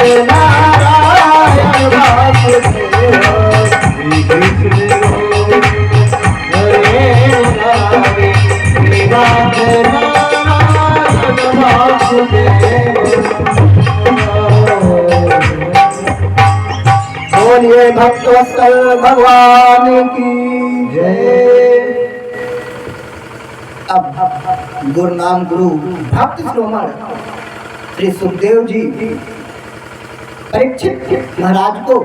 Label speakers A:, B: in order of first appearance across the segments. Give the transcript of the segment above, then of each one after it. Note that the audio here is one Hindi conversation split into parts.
A: नारायण वासुदेव श्री कृष्ण हरे हरे श्रीराम नारायण वासुदेव। बोलिए भक्तवत्सल भगवान की जय। अब गुरु नाम गुरु भक्त श्रोमण श्री सुखदेव जी परीक्षित महाराज को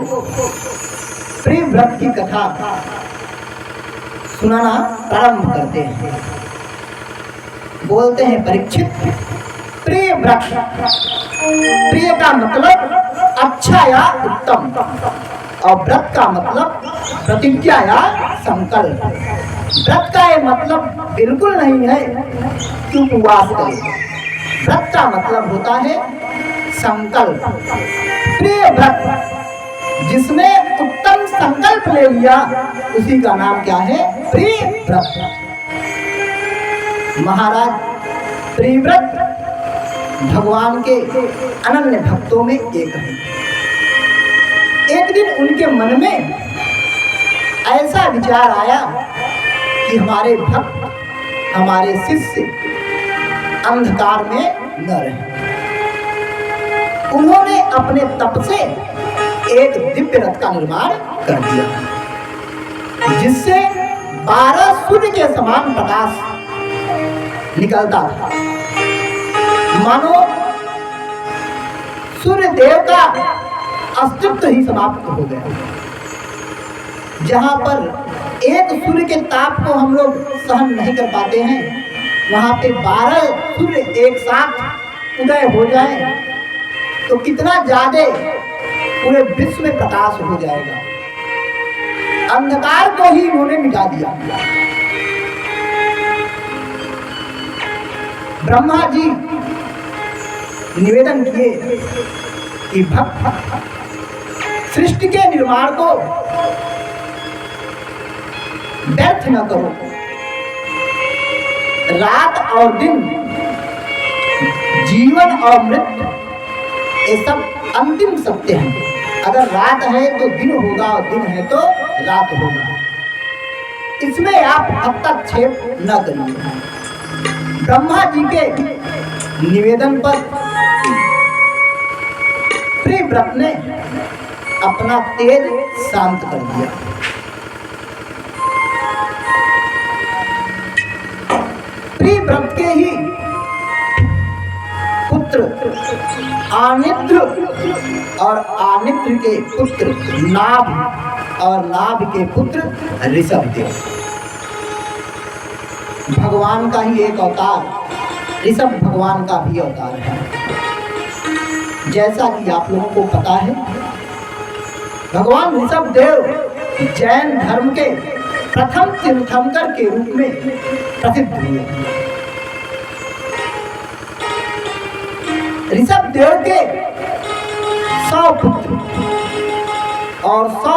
A: प्रेम व्रत की कथा सुनाना प्रारंभ करते हैं। बोलते हैं, परीक्षित, प्रिय व्रत, प्रिय का मतलब अच्छा या उत्तम, और व्रत का मतलब प्रतिज्ञा या संकल्प। व्रत का ये मतलब बिल्कुल नहीं है कि उपवास करें। व्रत का मतलब होता है संकल्प। प्रिय व्रत, जिसने उत्तम संकल्प ले लिया उसी का नाम क्या है? प्रिय व्रत। महाराज प्रियव्रत भगवान के अनन्य भक्तों में एक है। एक दिन उनके मन में ऐसा विचार आया कि हमारे भक्त, हमारे शिष्य अंधकार में न रहे। उन्होंने अपने तप से एक दिव्य रथ का निर्माण कर दिया, जिससे 12 सूर्य के समान प्रकाश निकलता था। मानो सूर्य देव का अस्तित्व ही समाप्त हो गया। जहां पर एक सूर्य के ताप को हम लोग सहन नहीं कर पाते हैं, वहां पे 12 सूर्य एक साथ उदय हो जाए तो कितना ज्यादा पूरे विश्व में प्रकाश हो जाएगा। अंधकार को ही उन्होंने मिटा दिया। ब्रह्मा जी निवेदन किए कि भक्त सृष्टि के निर्माण को व्यर्थ न करो। रात और दिन, जीवन और मृत्यु, ये सब अंतिम सत्य है। अगर रात है तो दिन होगा और दिन है तो रात होगा। इसमें आप हस्तक्षेप न करिए। ब्रह्मा जी के निवेदन पर प्रियव्रत ने अपना तेज शांत कर दिया। प्रियव्रत के ही पुत्र आनिद्र और आनिद्र के पुत्र नाभ और नाभ के पुत्र ऋषभदेव। भगवान का ही एक अवतार ऋषभ भगवान का भी अवतार है। जैसा कि आप लोगों को पता है, भगवान ऋषभदेव जैन धर्म के प्रथम तीर्थंकर के रूप में प्रसिद्ध हुए। ऋषभदेव के 100 पुत्र और 100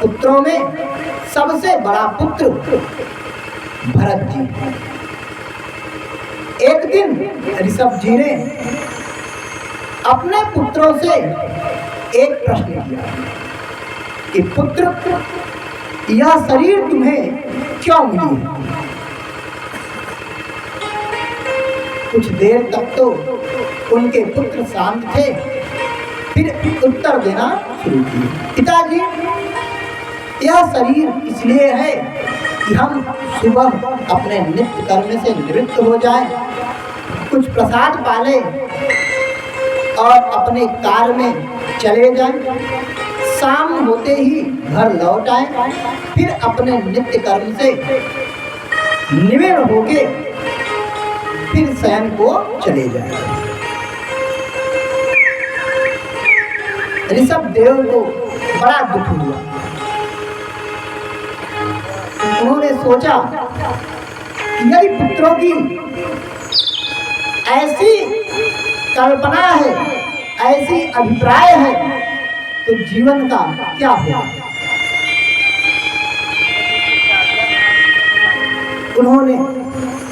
A: पुत्रों में सबसे बड़ा पुत्र भरत जी। एक दिन ऋषभ जी ने अपने पुत्रों से एक प्रश्न किया कि पुत्र, यह शरीर तुम्हें क्यों मिली है? कुछ देर तक तो उनके पुत्र शांत थे, फिर उत्तर देना शुरू किए। पिताजी, यह शरीर इसलिए है कि हम सुबह अपने नित्य कर्म से निवृत्त हो जाएं, कुछ प्रसाद पाले और अपने कार्य में चले जाएं, शाम होते ही घर लौट आए, फिर अपने नित्य कर्म से निवृत्त होके फिर शयन को चले जाए। ऋषभदेव को बड़ा दुख हुआ। उन्होंने सोचा कि यदि पुत्रों की ऐसी कल्पना है, ऐसी अभिप्राय है, तो जीवन का क्या होगा? उन्होंने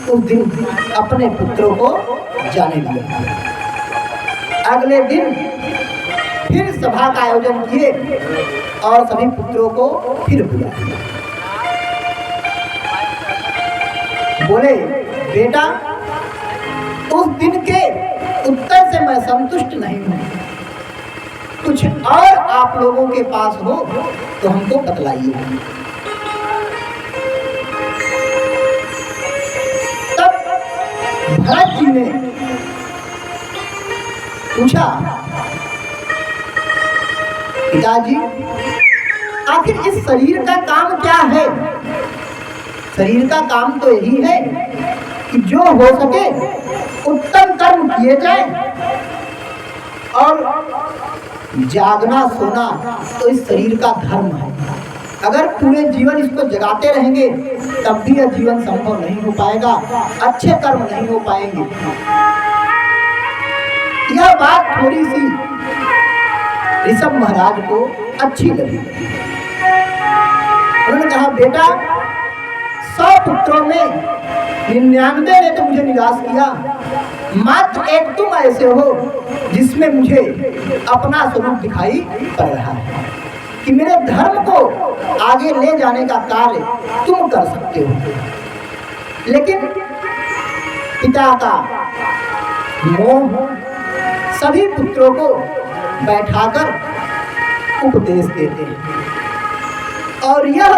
A: उस दिन अपने पुत्रों को जाने दिया। अगले दिन फिर सभा का आयोजन किए और सभी पुत्रों को फिर बुलाया। बोले, बेटा, उस दिन के उत्तर से मैं संतुष्ट नहीं हूं, कुछ और आप लोगों के पास हो तो हमको बतलाइए। तब भरत जी ने पूछा, पिताजी, आखिर इस शरीर का काम क्या है? शरीर का काम तो यही है कि जो हो सके उत्तम कर्म किए जाए, और जागना सोना तो इस शरीर का धर्म है। अगर पूरे जीवन इसको जगाते रहेंगे तब भी यह जीवन संभव नहीं हो पाएगा, अच्छे कर्म नहीं हो पाएंगे। यह बात थोड़ी सी ऋषभ महाराज को अच्छी लगी। उन्होंने कहा, बेटा, 100 पुत्रों में 99 ने तो मुझे निराश किया, मात्र एक तुम ऐसे हो जिसमें मुझे अपना स्वरूप दिखाई पड़ रहा है कि मेरे धर्म को आगे ले जाने का कार्य तुम कर सकते हो। लेकिन पिता का मोह सभी पुत्रों को बैठाकर उपदेश देते हैं, और यह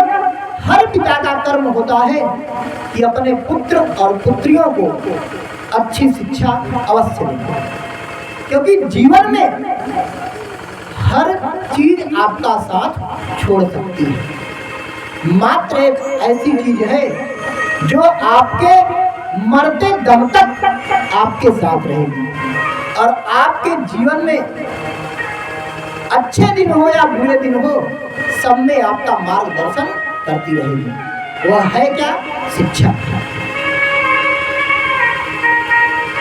A: हर पिता का कर्म होता है कि अपने पुत्र और पुत्रियों को अच्छी शिक्षा अवश्य दें, क्योंकि जीवन में हर चीज आपका साथ छोड़ सकती है। मात्र एक ऐसी चीज है जो आपके मरते दम तक आपके साथ रहेगी, और आपके जीवन में अच्छे दिन हो या बुरे दिन हो, सब में आपका मार्गदर्शन करती रहेगी। वह है क्या? शिक्षा।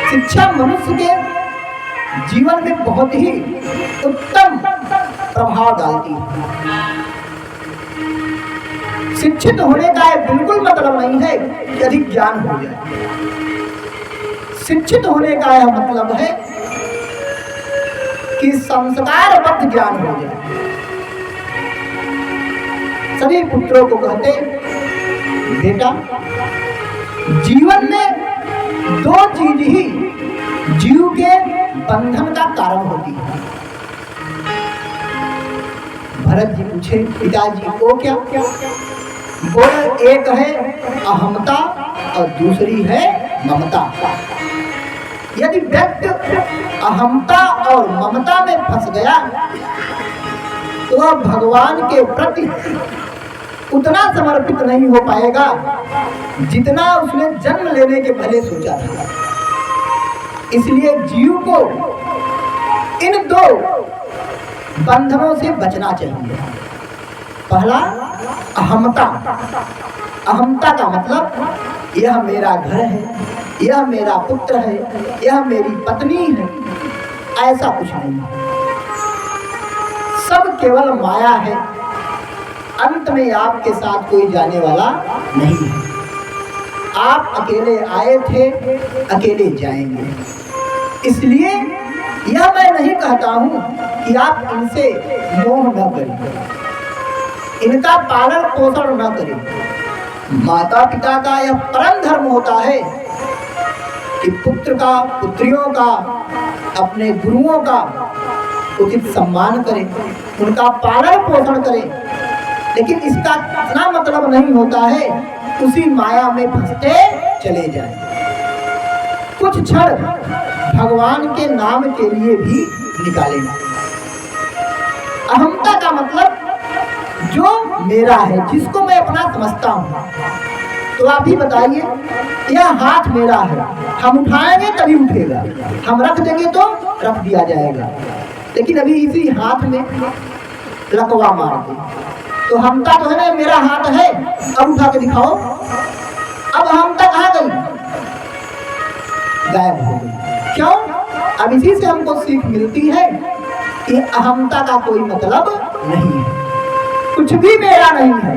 A: शिक्षा मनुष्य के जीवन में बहुत ही उत्तम प्रभाव डालती है। शिक्षित होने का बिल्कुल मतलब नहीं है कि अधिक ज्ञान हो जाए। शिक्षित होने का यह मतलब है कि संस्कारबद्ध ज्ञान हो जाए। सभी पुत्रों को कहते, बेटा, जीवन में 2 चीज ही जीव के बंधन का कारण होती है। भरत जी पूछे, पिताजी वो क्या? बोले, एक है अहमता और दूसरी है ममता। यदि व्यक्ति अहमता और ममता में फंस गया तो वह भगवान के प्रति उतना समर्पित नहीं हो पाएगा जितना उसने जन्म लेने के पहले सोचा था। इसलिए जीव को इन 2 बंधनों से बचना चाहिए। पहला, अहमता। अहमता का मतलब यह मेरा घर है, यह मेरा पुत्र है, यह मेरी पत्नी है, ऐसा कुछ नहीं है। सब केवल माया है, अंत में आपके साथ कोई जाने वाला नहीं है। आप अकेले आए थे, अकेले जाएंगे। इसलिए यह मैं नहीं कहता हूं कि आप इनसे मोह न करें, इनका पालन पोषण न करें। माता पिता का यह परम धर्म होता है कि पुत्र का, पुत्रियों का, अपने गुरुओं का उचित सम्मान करें, उनका पालन पोषण करें। लेकिन इसका इतना मतलब नहीं होता है उसी माया में फंसते चले जाएं। कुछ क्षण भगवान के नाम के लिए भी निकालेगा। अहमता का मतलब जो मेरा है, जिसको मैं अपना समझता हूँ। तो आप ही बताइए, यह हाथ मेरा है, हम उठाएंगे तभी उठेगा, हम रख देंगे तो रख दिया जाएगा। लेकिन अभी इसी हाथ में लकवा मार दे तो हमता तो है ना, मेरा हाथ है, अब उठा के दिखाओ। अब हमता कहाँ गई? गायब हो गई। क्यों? अब इसी से हमको सीख मिलती है कि अहमता का कोई मतलब नहीं है, कुछ भी मेरा नहीं है,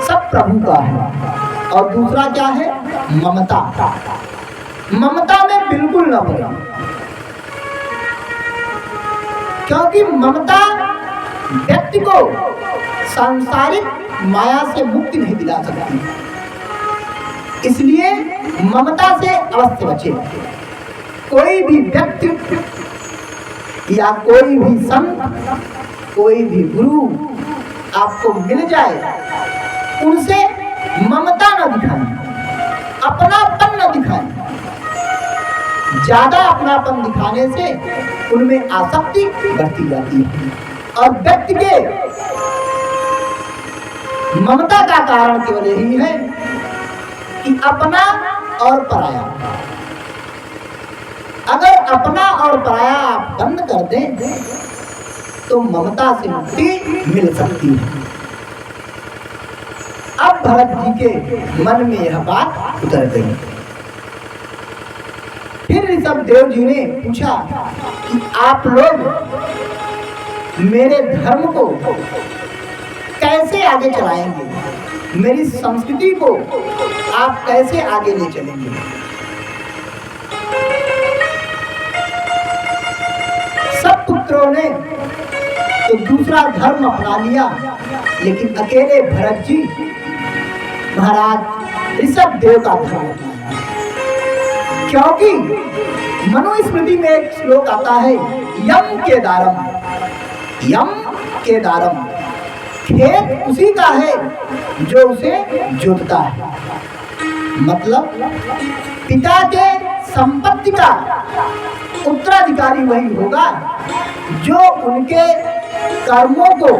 A: सब प्रभु का है। और दूसरा क्या है? ममता। ममता में बिल्कुल न पड़े। क्योंकि ममता व्यक्ति को सांसारिक माया से मुक्ति नहीं दिला सकती, इसलिए ममता से अवश्य बचे। कोई भी व्यक्ति या कोई भी संत, कोई भी गुरु आपको मिल जाए, उनसे ममता न दिखाएं, अपनापन न दिखाएं। ज्यादा अपनापन दिखाने से उनमें आसक्ति बढ़ती जाती है और व्यक्ति के ममता का कारण केवल यही है कि अपना और पराया। अगर अपना और पराया आप बंद कर दें तो ममता से मुक्ति मिल सकती है। अब भरत जी के मन में यह बात उतर गई। फिर ऋषभदेव जी ने पूछा कि आप लोग मेरे धर्म को कैसे आगे चलाएंगे, मेरी संस्कृति को आप कैसे आगे ले चलेंगे। सब पुत्रों ने तो दूसरा धर्म अपना लिया, लेकिन अकेले भरत जी महाराज ऋषभदेव का धर्म अपनाया। क्योंकि मनुस्मृति में एक श्लोक आता है, यम केदारम, यम केदारम, खेत उसी का है जो उसे जोतता है। मतलब पिता के संपत्ति का उत्तराधिकारी वही होगा जो उनके कर्मों को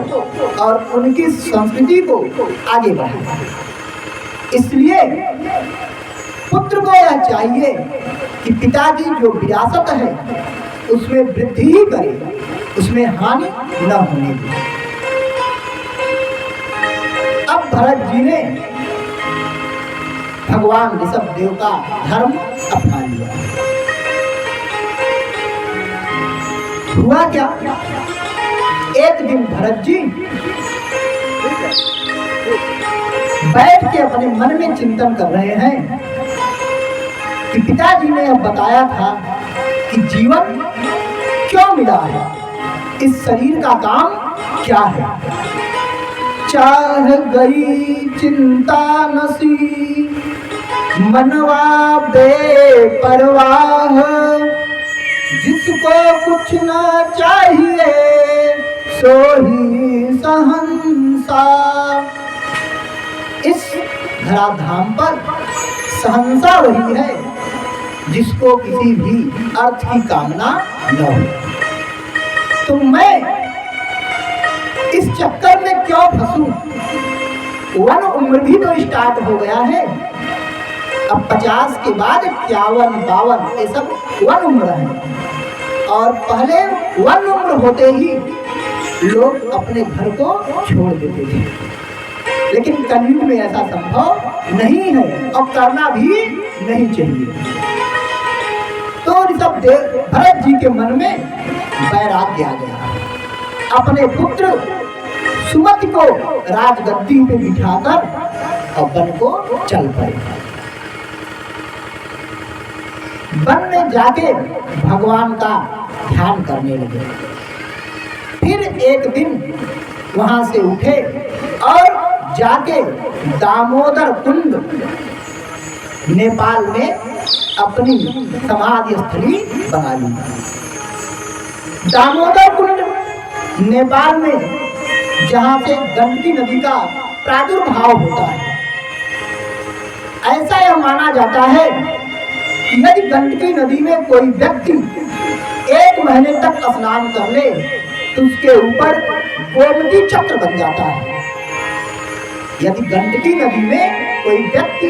A: और उनकी संस्कृति को आगे बढ़ाए। इसलिए पुत्र को यह चाहिए कि पिता की जो विरासत है उसमें वृद्धि ही करे, उसमें हानि न होने दे। अब भरत जी ने भगवान ऋषभदेव का धर्म अपना लिया। हुआ क्या, एक दिन भरत जी बैठ के अपने मन में चिंतन कर रहे हैं कि पिताजी ने अब बताया था कि जीवन क्यों मिला है, इस शरीर का काम क्या है। चाह गई चिंता नसी मनवा बेपरवाह, जिसको कुछ ना चाहिए सो ही सहंसा। इस धराधाम पर सहंसा वही है जिसको किसी भी अर्थ की कामना न हो। तो मैं इस चक्कर में क्यों फंसूं? वन उम्र भी तो स्टार्ट हो गया है। अब 50 के बाद 51, 52 ये सब वन उम्र है, और पहले वन उम्र होते ही लोग अपने घर को छोड़ देते थे, लेकिन कलयुग में ऐसा संभव नहीं है और करना भी नहीं चाहिए। तो ऋषभदेव भरत जी के मन में वैराग्य आ गया। अपने पुत्र सुमति को राजगद्दी पे बिठाकर और वन को चल पड़े। वन में जाके भगवान का ध्यान करने लगे। फिर एक दिन वहां से उठे और जाके दामोदर कुंड नेपाल में अपनी समाधि स्थली बना ली। दामोदर कुंड नेपाल में जहां से गंडकी नदी का प्रादुर्भाव होता है। ऐसा यह माना जाता है कि यदि गंडकी नदी में कोई व्यक्ति 1 महीने तक स्नान कर ले तो उसके ऊपर गोमती चक्र बन जाता है। यदि गंडकी नदी में कोई व्यक्ति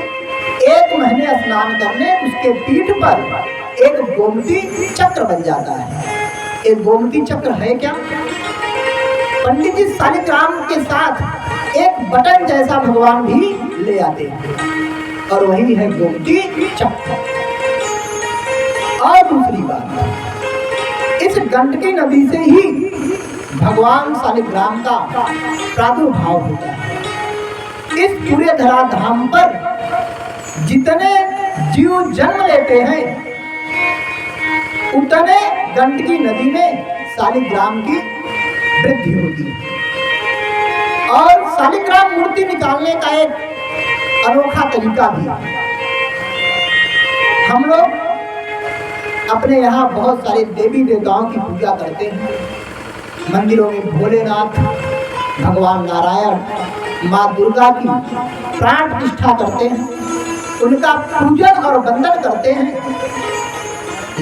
A: 1 महीने स्नान कर ले, उसके पीठ पर एक गोमती चक्र बन जाता है। एक गोमती चक्र है क्या? पंडित जी शालिग्राम के साथ एक बटन जैसा भगवान भी ले आते हैं, और वही है गोमती चक्र। और दूसरी बात, इस गंडकी नदी से ही भगवान शालिग्राम का प्रादुर्भाव होता है। इस पूरे धराधाम पर जितने जीव जन्म लेते हैं उतने गंडकी नदी में शालिग्राम की वृद्धि होती है। और शालिग्राम मूर्ति निकालने का एक अनोखा तरीका भी है। हम लोग अपने यहाँ बहुत सारे देवी देवताओं की पूजा करते हैं। मंदिरों में भोलेनाथ, भगवान नारायण, माँ दुर्गा की प्राण प्रतिष्ठा करते हैं, उनका पूजन और वंदन करते हैं।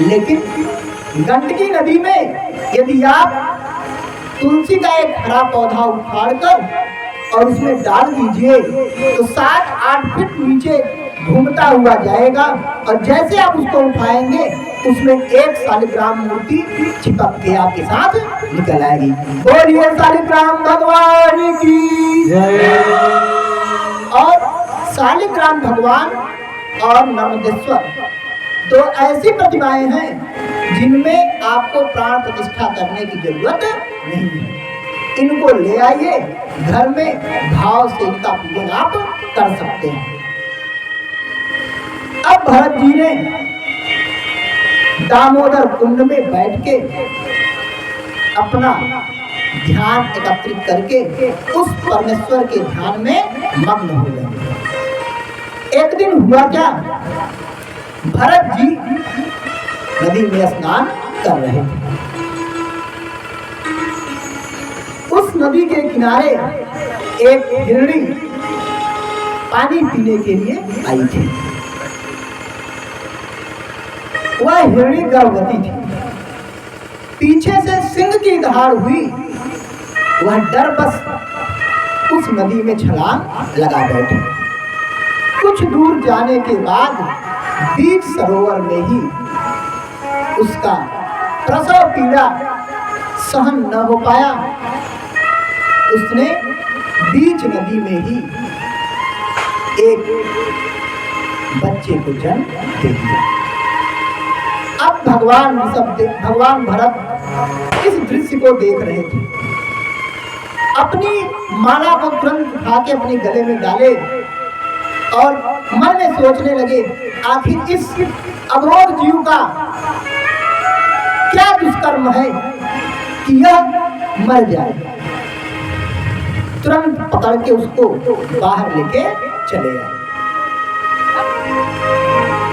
A: लेकिन गंडकी नदी में यदि आप तुलसी का एक हरा पौधा उखाड़कर और उसमें डाल दीजिए तो 7-8 फीट नीचे घूमता हुआ जाएगा, और जैसे आप उसको उठाएंगे उसमें एक शालिग्राम मूर्ति चिपक के आपके साथ निकल आएगी। बोलिए शालिग्राम भगवान की जय। और शालिग्राम भगवान और नर्मदेश्वर दो ऐसी प्रतिमाएं हैं जिनमें आपको प्राण प्रतिष्ठा करने की जरूरत नहीं है। इनको ले आइए, घर में भाव से इनका पूजन आप कर सकते हैं। अब भरत जी ने दामोदर कुंड में बैठ के अपना ध्यान एकत्रित करके उस परमेश्वर के ध्यान में मग्न हो गए। एक दिन हुआ क्या, भरत जी नदी में स्नान कर रहे थे। उस नदी के किनारे एक हिरणी पानी पीने के लिए आई थी। वह हिरणी गर्भवती थी। पीछे से सिंह की दहाड़ हुई, वह डर बस उस नदी में छलांग लगा बैठी। कुछ दूर जाने के बाद बीच सरोवर में ही उसका प्रसव पीड़ा सहन न हो पाया, उसने बीच नदी में ही एक बच्चे को जन्म दे दिया। अब भगवान भरत इस दृश्य को देख रहे थे। अपनी माला को तुरंत उठा के अपने गले में डाले और मन में सोचने लगे, आखिर इस अबोध जीव का क्या दुष्कर्म है कि यह मर जाए। तुरंत पकड़ के उसको बाहर लेके चले आए।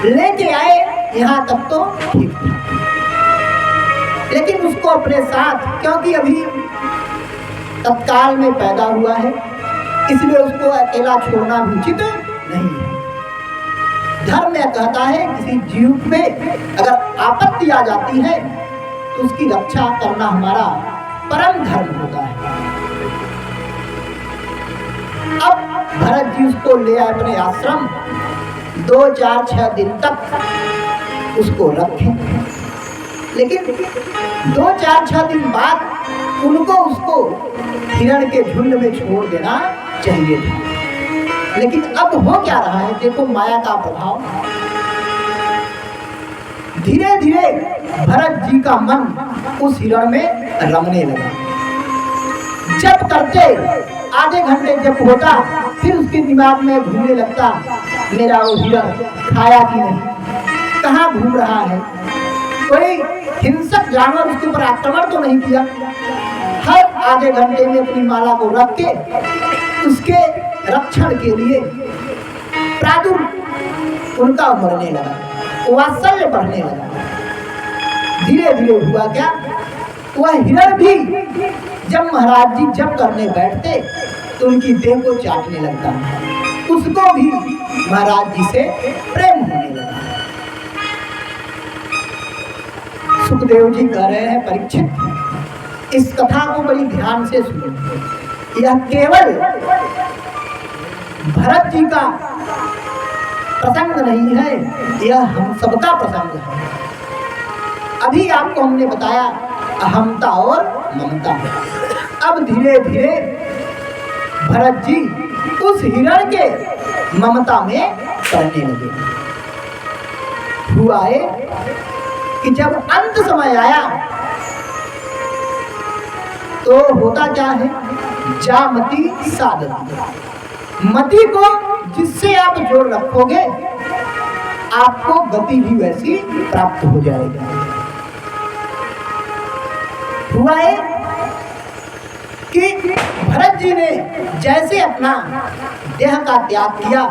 A: लेके आए, यहाँ तक तो ठीक था, लेकिन उसको अपने साथ, क्योंकि अभी तत्काल में पैदा हुआ है, इसलिए उसको अकेला छोड़ना उचित नहीं है। धर्म यह कहता है किसी जीव पे अगर आपत्ति आ जाती है तो उसकी रक्षा करना हमारा परम धर्म होता है। अब भरत जी उसको ले आए अपने आश्रम, 2, 4, 6 दिन तक उसको रखे। लेकिन 2, 4, 6 दिन बाद उनको उसको हिरण के झुंड में छोड़ देना चाहिए था। लेकिन अब हो क्या रहा है, देखो माया का प्रभाव। धीरे धीरे भरत जी का मन उस हिरण में रमने लगा। जब करते आधे घंटे जब होता, फिर उसके दिमाग में घूमने लगता, मेरा वो हिरण खाया कि नहीं, कहाँ घूम रहा है, कोई हिंसक जानवर उसके ऊपर आक्रमण तो नहीं किया। हर आधे घंटे में अपनी माला को रख के उसके रक्षण के लिए प्रादुर्भाव उनका मरने लगा, वात्सल्य बढ़ने लगा। धीरे धीरे हुआ क्या, वह हिरण भी जब महाराज जी जब करने बैठते तो उनकी देह को चाटने लगता, उसको भी महाराज जी से प्रेम होने लगा। सुखदेव जी कह रहे हैं, परीक्षित इस कथा को बड़ी ध्यान से सुनो। यह केवल भरत जी का प्रसंग नहीं है, यह हम सबका प्रसंग है। अभी आपको हमने बताया अहमता और ममता। अब धीरे धीरे भरत जी उस हिरण के ममता में पड़ने लगे। हुआ है कि जब अंत समय आया तो होता क्या है, जामति साधति। मति को जिससे आप जोड़ रखोगे आपको गति भी वैसी प्राप्त हो जाएगी। हुआ है कि भरत जी ने जैसे अपना देह का त्याग किया,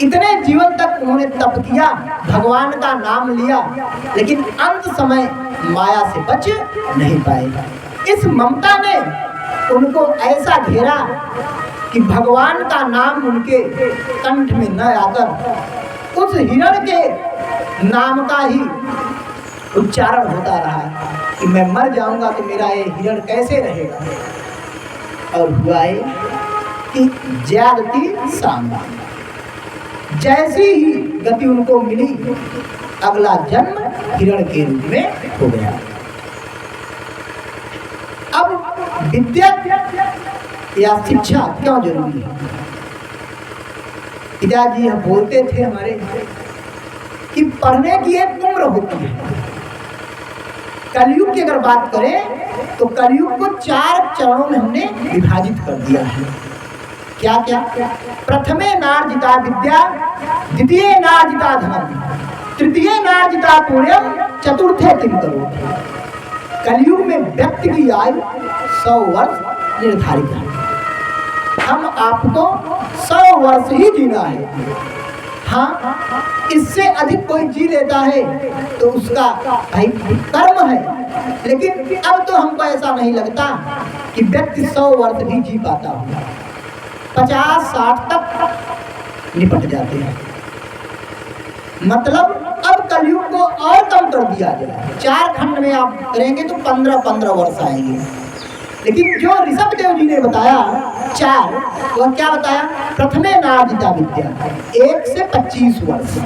A: इतने जीवन तक उन्होंने तप किया, भगवान का नाम लिया, लेकिन अंत समय माया से बच नहीं पाए। इस ममता ने उनको ऐसा घेरा कि भगवान का नाम उनके कंठ में न आकर उस हिरण के नाम का ही उच्चारण होता रहा कि मैं मर जाऊंगा तो मेरा ये हिरण कैसे रहेगा। और हुआ है कि जागती सामा, जैसी ही गति उनको मिली, अगला जन्म हिरण के रूप में हो गया। अब विद्या या शिक्षा क्यों जरूरी है? पिताजी हम बोलते थे हमारे कि पढ़ने की एक उम्र होती है। कलयुग की अगर बात करें तो कलयुग को 4 चरणों में हमने विभाजित कर दिया है। क्या क्या? प्रथमे नार्जिता विद्या, द्वितीय नार्जिता धनम, तृतीय नार्जिता पुण्यम, चतुर्थे किम करो। कलयुग में व्यक्ति की आयु 100 वर्ष निर्धारित है। हम आपको 100 वर्ष ही जीना है। हाँ, इससे अधिक कोई जी लेता है तो उसका भाई कर्म है, लेकिन अब तो हमको ऐसा नहीं लगता कि व्यक्ति 100 वर्ष भी जी पाता होगा। 50-60 तक निपट जाते हैं। मतलब अब कलयुग को और कम कर दिया गया। 4 खंड में आप करेंगे तो 15-15 वर्ष आएंगे, लेकिन जो ऋषभ देव जी ने बताया 4, वह क्या बताया? प्रथमे नार्जिता विद्या, 1 से 25 वर्ष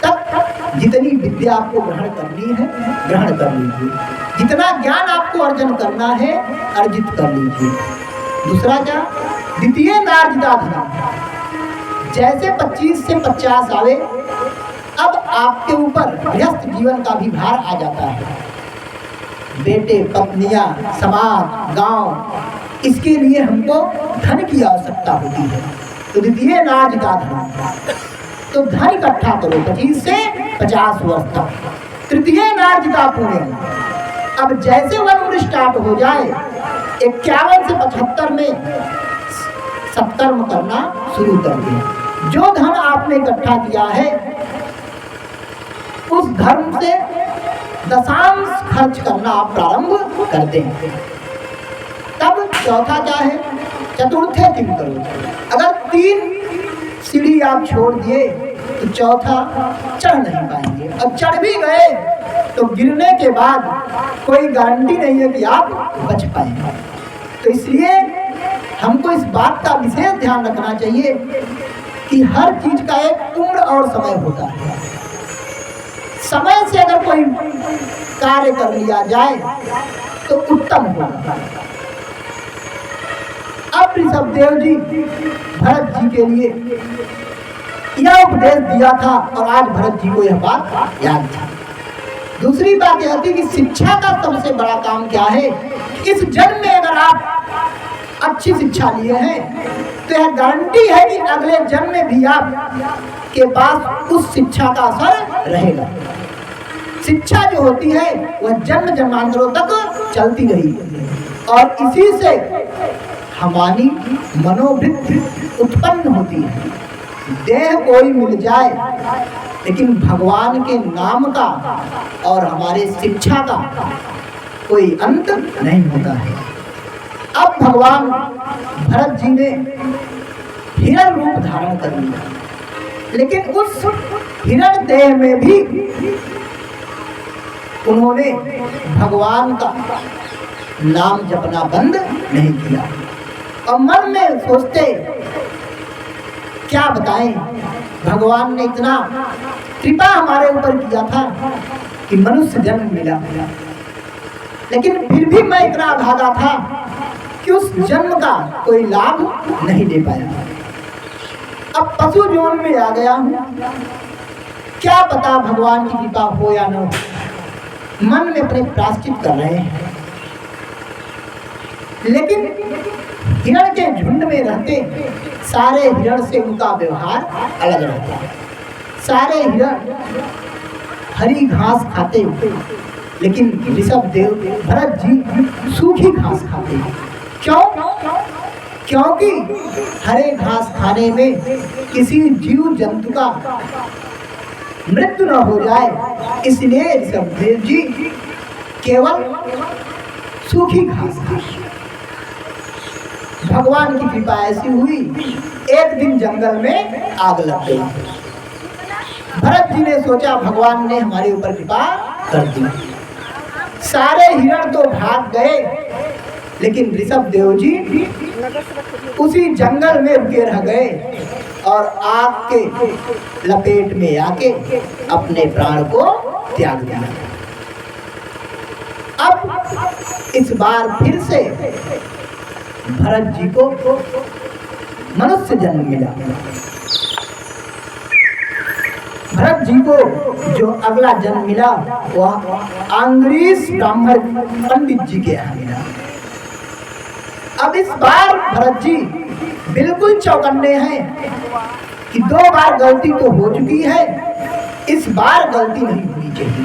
A: तक जितनी विद्या आपको ग्रहण करनी है ग्रहण कर लीजिए, जितना ज्ञान आपको अर्जन करना है अर्जित कर लीजिए। दूसरा क्या? द्वितीय नार्जिता धनम, जैसे 25 से 50 आवे, अब आपके ऊपर गृहस्थ जीवन का भी भार आ जाता है। बेटे, पत्नियां, समाज, गांव, इसके लिए हमको धन की आवश्यकता होती है। तो द्वितीय नार्जिता धन, तो धन इकट्ठा करो 25 से 50 वर्ष तक। तृतीय नार्जिता पुण्य, अब जैसे वह उम्र स्टार्ट हो जाए 51 से 75 में सत्कर्म करना शुरू कर दें। जो धन आपने इकट्ठा किया है उस धर्म से दशांश खर्च करना आप प्रारंभ करते हैं। तब चौथा क्या है? चतुर्थे किम करो। अगर 3 सीढ़ी आप छोड़ दिए तो चौथा चढ़ नहीं पाएंगे, और चढ़ भी गए तो गिरने के बाद कोई गारंटी नहीं है कि आप बच पाएंगे। तो इसलिए हमको इस बात का विशेष ध्यान रखना चाहिए कि हर चीज का एक उम्र और समय होता है। समय से अगर कोई कार्य कर लिया जाए तो उत्तम होगा। अब ऋषभ देव जी भरत जी के लिए यह उपदेश दिया था और आज भरत जी को यह बात याद थी। दूसरी बात यह थी कि शिक्षा का सबसे बड़ा काम क्या है? इस जन्म में अगर आप अच्छी शिक्षा लिए हैं तो यह गारंटी है कि अगले जन्म में भी आप के पास उस शिक्षा का असर रहेगा। शिक्षा जो होती है वह जन्म जन्मांतरों तक चलती रही, और इसी से हमारी मनोवृत्ति उत्पन्न होती है। देह कोई मिल जाए लेकिन भगवान के नाम का और हमारे शिक्षा का कोई अंत नहीं होता है। अब भगवान भरत जी ने हिरण रूप धारण कर लिया, लेकिन उस हिरण देह में भी उन्होंने भगवान का नाम जपना बंद नहीं किया, और मन में सोचते क्या बताएं, भगवान ने इतना कृपा हमारे ऊपर किया था कि मनुष्य जन्म मिला, लेकिन फिर भी मैं इतना भागा था कि उस जन्म का कोई लाभ नहीं दे पाया। अब पशु जोन में आ गया हूँ, क्या पता भगवान की कृपा हो या न हो। मन में अपने प्रायश्चित कर रहे हैं, लेकिन हिरण के झुंड में रहते सारे हिरण से उनका व्यवहार अलग रहता है। सारे हिरण हरी घास खाते लेकिन ऋषभ देव भरत जी सूखी घास खाते हैं। क्यों? क्योंकि हरे घास खाने में किसी जीव जंतु का मृत्यु न हो जाए, इसलिए ऋषभ देव जी केवल सूखी घास खाते। भगवान की कृपा ऐसी हुई, एक दिन जंगल में आग लग गई। भरत जी ने सोचा भगवान ने हमारे ऊपर कृपा कर दी। सारे हिरण तो भाग गए, लेकिन ऋषभ देव जी उसी जंगल में रुके रह गए और आग के लपेट में आके अपने प्राण को त्याग दिया। अब इस बार फिर से भरत जी को मनुष्य जन्म मिला। भरत जी को जो अगला जन्म मिला वह अंग्रेज ब्राह्मण पंडित जी के यहाँ मिला। अब इस बार भरत जी बिल्कुल चौकन्ने हैं कि 2 बार गलती तो हो चुकी है, इस बार गलती नहीं होनी चाहिए।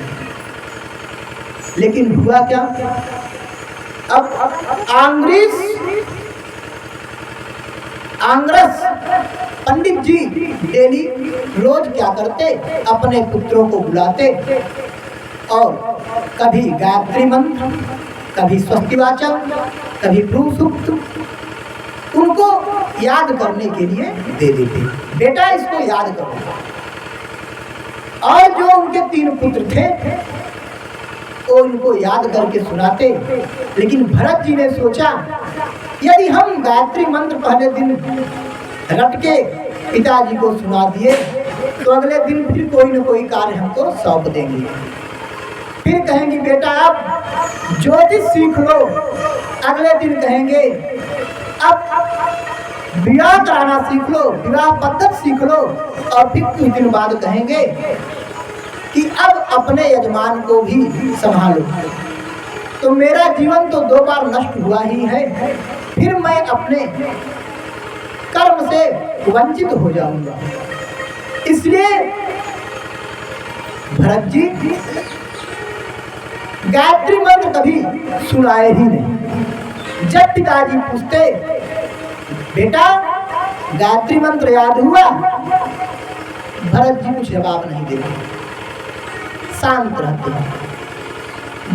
A: लेकिन हुआ क्या? अब आंग्रस पंडित जी डेली रोज क्या करते, अपने पुत्रों को बुलाते और कभी गायत्री मंत्र, कभी स्वस्तिवाचक, कभी भ्रू सूक्त उनको याद करने के लिए दे देते, बेटा इसको याद करो। और जो उनके 3 पुत्र थे वो उनको याद करके सुनाते। लेकिन भरत जी ने सोचा यदि हम गायत्री मंत्र पहले दिन रट के पिताजी को सुना दिए तो अगले दिन फिर कोई न कोई कार्य हमको सौंप देंगे, फिर कहेंगे बेटा अब ज्योतिष सीख लो, अगले दिन कहेंगे अब विवाह कराना सीख लो, विवाह पद्धति सीख लो, और फिर कुछ दिन बाद कहेंगे कि अब अपने यजमान को भी संभालो। तो मेरा जीवन तो 2 बार नष्ट हुआ ही है, फिर मैं अपने कर्म से वंचित हो जाऊंगा। इसलिए भरत जी गायत्री मंत्र कभी सुनाए ही नहीं। जब पिताजी पूछते बेटा गायत्री मंत्र याद हुआ, भरत जी कुछ जवाब नहीं देते, शांत रहते हैं।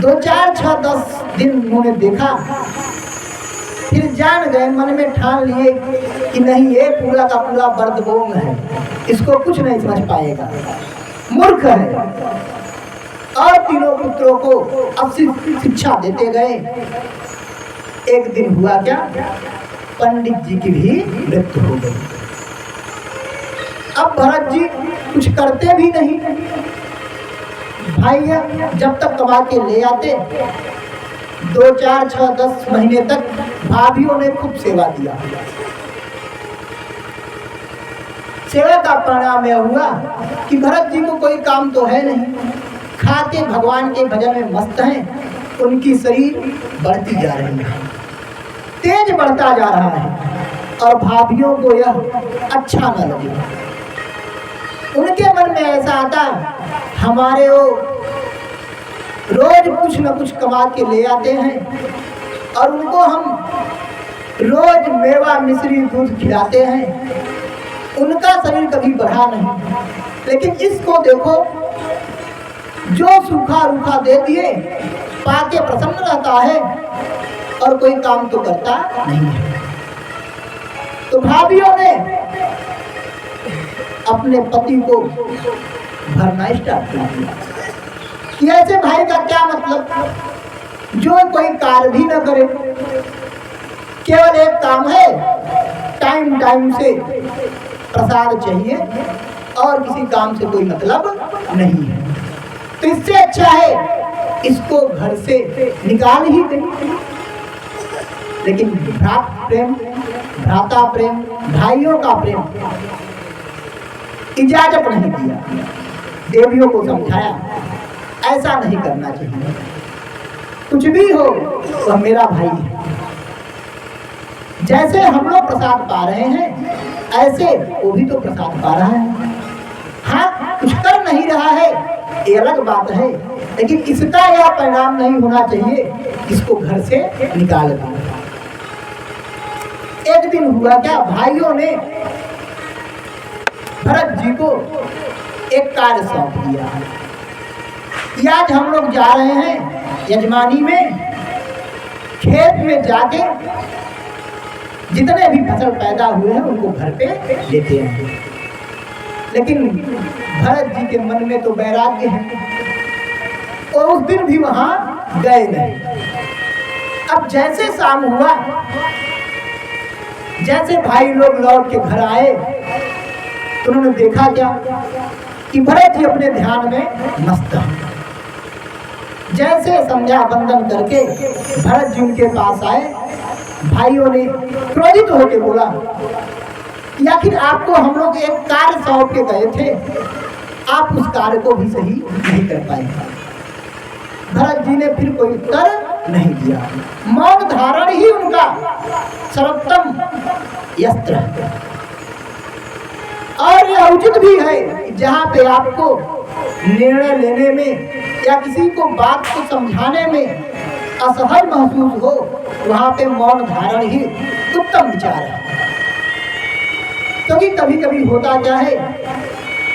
A: 2, 4, 6, 10 दिन उन्होंने देखा, फिर जान गए, मन में ठान लिए कि नहीं ये पूरा का पूरा बर्दबोंग है, इसको कुछ नहीं समझ पाएगा, मूर्ख है। और तीनों पुत्रों को अब शिक्षा देते गए। एक दिन हुआ क्या, पंडित जी की भी मृत्यु हो गई। अब भरत जी कुछ करते भी नहीं, भाई जब तक कमा के ले आते 2, 4, 6, 10 महीने तक भाभियों ने खूब सेवा दिया। सेवा का परिणाम यह हुआ कि भरत जी को कोई काम तो है नहीं, खाते भगवान के भजन में मस्त हैं, उनकी शरीर बढ़ती जा रही है, तेज बढ़ता जा रहा है, और भाभियों को यह अच्छा न लगे। उनके मन में ऐसा आता हमारे वो रोज कुछ न कुछ कमा के ले आते हैं और उनको हम रोज मेवा मिश्री दूध खिलाते हैं, उनका शरीर कभी बढ़ा नहीं, लेकिन इसको देखो जो सूखा रूखा दे दिए पाके प्रसन्न रहता है और कोई काम तो करता नहीं है। तो भाभियों ने अपने पति को भरना स्टार्ट कर दिया कि ऐसे भाई का क्या मतलब, जो कोई कार्य भी न करे, केवल एक काम है टाइम टाइम से प्रसाद चाहिए और किसी काम से कोई मतलब नहीं है। तो इससे अच्छा है इसको घर से निकाल ही दें। लेकिन भ्राता प्रेम, भाइयों का प्रेम इजाजत नहीं दिया। देवियों को समझाया ऐसा नहीं करना चाहिए, कुछ भी हो वह मेरा भाई है। जैसे हम लोग प्रसाद पा रहे हैं ऐसे वो भी तो प्रसाद पा रहा है। हाँ कुछ कर नहीं रहा है ये अलग बात है, लेकिन इसका यह परिणाम नहीं होना चाहिए, इसको घर से निकाल दें। एक दिन हुआ क्या, भाइयों ने भरत जी को एक कार्य सौंप दिया। आज हम लोग जा रहे हैं यजमानी में, खेत में जाके जितने भी फसल पैदा हुए हैं उनको घर पे लेते हैं। लेकिन भरत जी के मन में तो वैराग्य है, और उस दिन भी वहां गए नहीं। अब जैसे शाम हुआ, जैसे भाई लोग लौट के घर आए तो उन्होंने देखा क्या कि भरत जी अपने ध्यान में मस्त हैं। जैसे संध्या बंदन करके भरत जी उनके पास आए, भाइयों ने क्रोधित होकर बोला, आखिर आपको हम लोग एक कार्य सौंप के गए थे, आप उस कार्य को भी सही नहीं कर पाए। भरत जी ने फिर कोई उत्तर नहीं दिया। मौन धारण ही उनका सर्वोत्तम यस्त्र है। और यह उचित भी है, जहाँ पे आपको निर्णय लेने में या किसी को बात को समझाने में असहज महसूस हो, वहाँ पे मौन धारण ही उत्तम विचार है। क्योंकि कभी कभी होता क्या है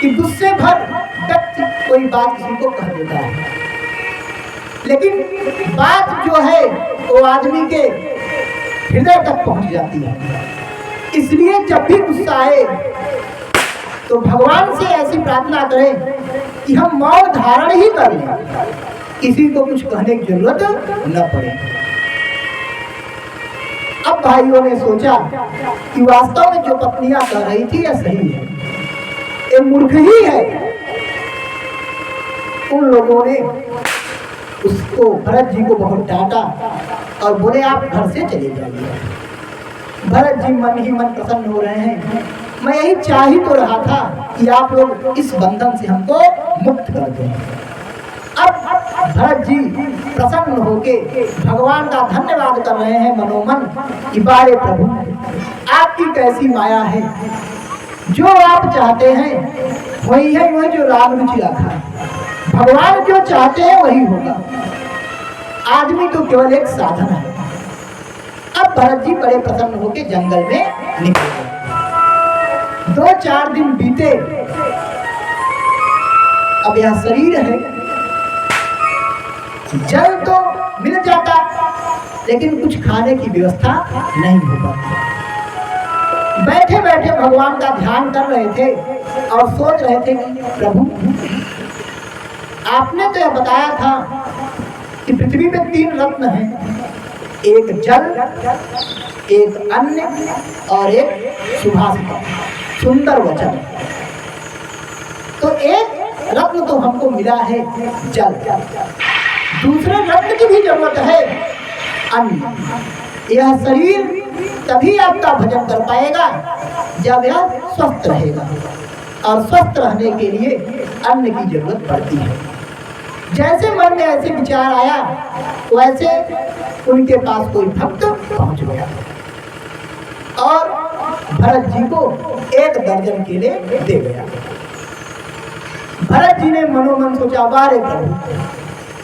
A: कि गुस्से भर व्यक्ति कोई बात किसी को कह देता है, लेकिन बात जो है वो आदमी के हृदय तक पहुंच जाती है। इसलिए जब भी गुस्सा आए तो भगवान से ऐसी प्रार्थना करें कि हम मौन धारण ही कर लें, किसी को कुछ कहने की जरूरत न पड़े। अब भाइयों ने सोचा कि वास्तव में जो पत्नियां कह रही थी यह सही है, ये मूर्ख ही है। उन लोगों ने उसको, भरत जी को बहुत डांटा और बोले आप घर से चले जाइए। भरत जी मन ही मन प्रसन्न हो रहे हैं, मैं यही चाह ही तो रहा था कि आप लोग इस बंधन से हमको मुक्त कर दें। अब भरत जी प्रसन्न होके भगवान का धन्यवाद कर रहे हैं मनोमन कि बारे प्रभु, आपकी कैसी माया है, जो आप चाहते हैं वही है, वही जो राम रुचि रखा है। भगवान जो चाहते हैं वही होगा, आदमी तो केवल एक साधन है। अब भरत जी बड़े प्रसन्न होके जंगल में निकल गए। 2-4 दिन बीते। अब यह शरीर है, जल तो मिल जाता लेकिन कुछ खाने की व्यवस्था नहीं हो पाती। बैठे बैठे भगवान का ध्यान कर रहे थे और सोच रहे थे कि प्रभु, आपने तो यह बताया था कि पृथ्वी पे 3 रत्न हैं, एक जल, एक अन्न और एक सुभाषित, सुंदर वचन। तो एक रत्न तो हमको मिला है जल, दूसरे रत्न की भी जरूरत है अन्न। यह शरीर तभी आपका भजन कर पाएगा जब यह स्वस्थ रहेगा, और स्वस्थ रहने के लिए अन्न की जरूरत पड़ती है। जैसे मन में ऐसे विचार आया वैसे उनके पास कोई भक्त पहुंच गया और भरत जी को 1 दर्जन केले दे गया। भरत जी ने मनोमन सोचा, बारे प्रभु,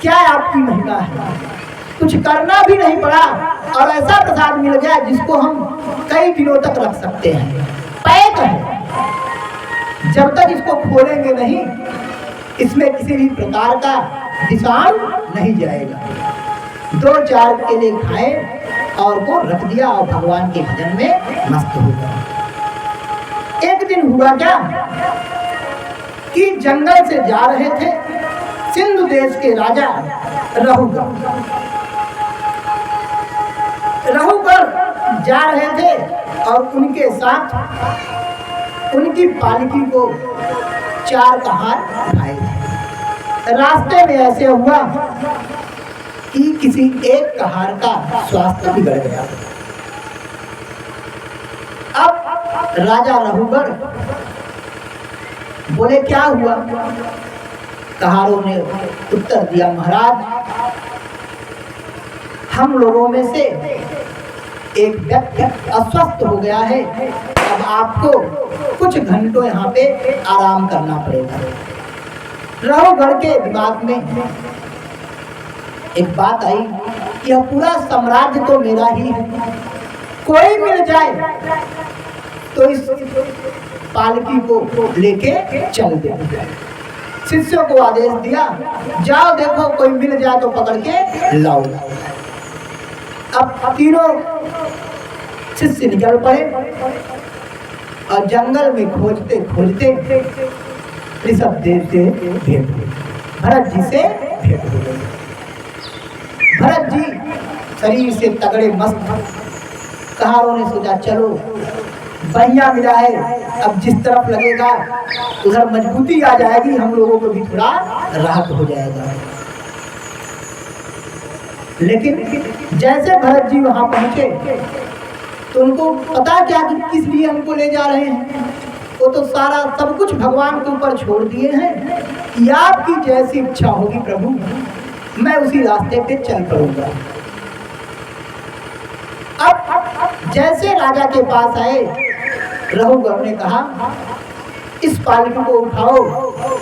A: क्या आपकी महिमा है, कुछ करना भी नहीं पड़ा और ऐसा प्रसाद मिल गया जिसको हम कई दिनों तक रख सकते हैं, पैक है। जब तक इसको खोलेंगे नहीं, इसमें किसी भी प्रकार का विषाणु नहीं जाएगा। 2-4 केले खाए और वो रख दिया और भगवान के भजन में मस्त हो गया। एक दिन हुआ क्या कि जंगल से जा रहे थे सिंधु देश के राजा रहुबर जा रहे थे और उनके साथ उनकी पालकी को 4 कहार भाई थे। रास्ते में ऐसे हुआ कि किसी एक कहार का स्वास्थ्य बिगड़ गया। अब राजा रहुबर बोले, क्या हुआ? कहारों ने उत्तर दिया, महाराज, हम लोगों में से एक व्यक्ति अस्वस्थ हो गया है, अब आपको कुछ घंटों यहाँ पे आराम करना पड़ेगा। रहुगढ़ के दिमाग में एक बात आई, यह पूरा साम्राज्य तो मेरा ही है, कोई मिल जाए तो इस पालकी को लेके चल दे। शिष्यों को आदेश दिया, जाओ देखो कोई मिल जाए तो पकड़ के लाओ। अब तीनों शिष्य निकल पड़े और जंगल में खोजते खोजते ऋषभदेव से भेंट हुई, भरत जी से भेंट हो गई। भरत जी शरीर से तगड़े मस्त, कहारों ने सोचा चलो बढ़िया मिला है, अब जिस तरफ लगेगा उधर मजबूती आ जाएगी, हम लोगों को भी थोड़ा राहत हो जाएगा। लेकिन जैसे भरत जी वहां पहुंचे तो उनको पता क्या कि किस लिए हमको ले जा रहे हैं, वो तो सारा सब कुछ भगवान के ऊपर छोड़ दिए हैं कि आपकी जैसी इच्छा होगी प्रभु, मैं उसी रास्ते पे चल पड़ूंगा। अब जैसे राजा के पास आए, रहुगढ़ ने कहा इस पालकी को उठाओ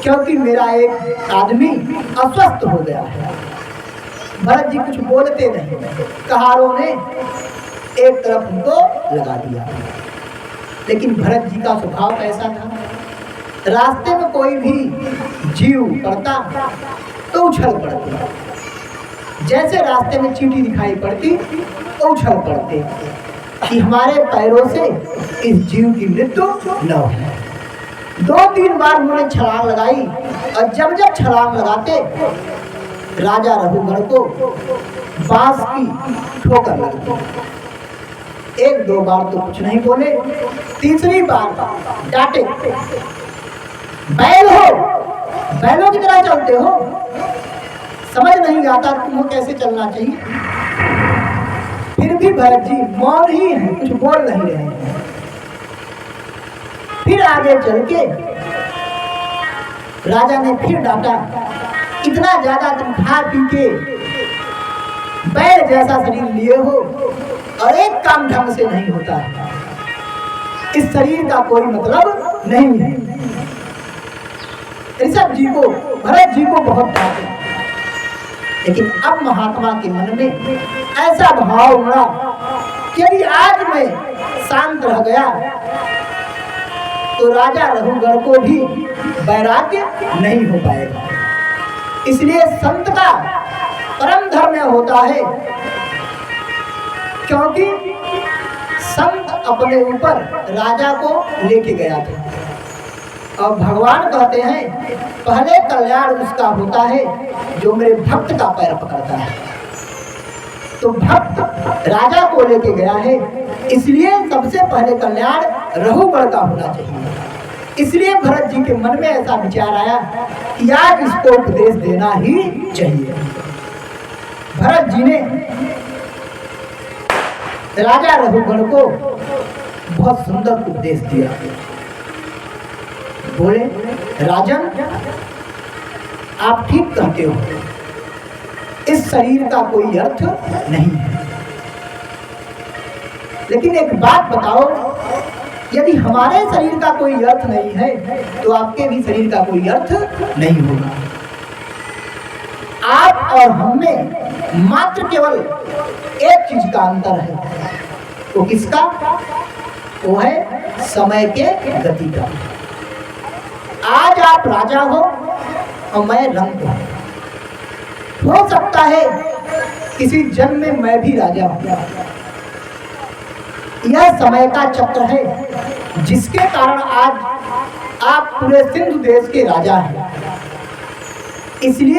A: क्योंकि मेरा एक आदमी अस्वस्थ हो गया है। भरत जी कुछ बोलते नहीं, कहारों ने एक तरफ उनको लगा दिया। लेकिन भरत जी का स्वभाव ऐसा था, रास्ते में कोई भी जीव पड़ता तो उछल पड़ते, जैसे रास्ते में चींटी दिखाई पड़ती तो उछल पड़ते कि हमारे पैरों से इस जीव की मृत्यु न हो। 2-3 बार उन्होंने छलांग लगाई और जब जब छलांग लगाते राजा रहुगढ़ को बांस की ठोकर लगती। 1-2 बार तो कुछ नहीं बोले, तीसरी बार डांटे, बैल हो, बैलों की तरह चलते हो, समझ नहीं आता तुमको कैसे चलना चाहिए। फिर भी भरत जी मौन ही है, कुछ बोल नहीं रहे हैं। फिर आगे चल के राजा ने फिर डांटा, इतना ज्यादा तुम खा पी के बैल जैसा शरीर लिए हो और एक काम ढंग से नहीं होता है, इस शरीर का कोई मतलब नहीं है। ऋषभ जी को, भरत जी को बहुत डांटे, लेकिन अब महात्मा के मन में ऐसा भाव उमड़ा कि यदि आज मैं शांत रह गया तो राजा रहुगढ़ को भी वैराग्य नहीं हो पाएगा। इसलिए संत का परम धर्म होता है, क्योंकि संत अपने ऊपर राजा को लेके गया था और भगवान कहते हैं पहले कल्याण उसका होता है जो मेरे भक्त का पैर पकड़ता है। तो भक्त राजा को लेके गया है, इसलिए सबसे पहले कल्याण रहुगढ़ का होना चाहिए। इसलिए भरत जी के मन में ऐसा विचार आया कि आज इसको उपदेश देना ही चाहिए। भरत जी ने राजा रहुगढ़ को बहुत सुंदर उपदेश दिया। बोले, राजन आप ठीक कहते हो, इस शरीर का कोई अर्थ नहीं है, लेकिन एक बात बताओ, यदि हमारे शरीर का कोई अर्थ नहीं है तो आपके भी शरीर का कोई अर्थ नहीं होगा। आप और हम में मात्र केवल एक चीज का अंतर है, वो किसका? वो है समय के गति का। आज आप राजा हो और मैं रंक हूं, हो सकता है किसी जन्म में मैं भी राजा हूं। यह समय का चक्र है जिसके कारण आज आप पूरे सिंधु देश के राजा हैं। इसलिए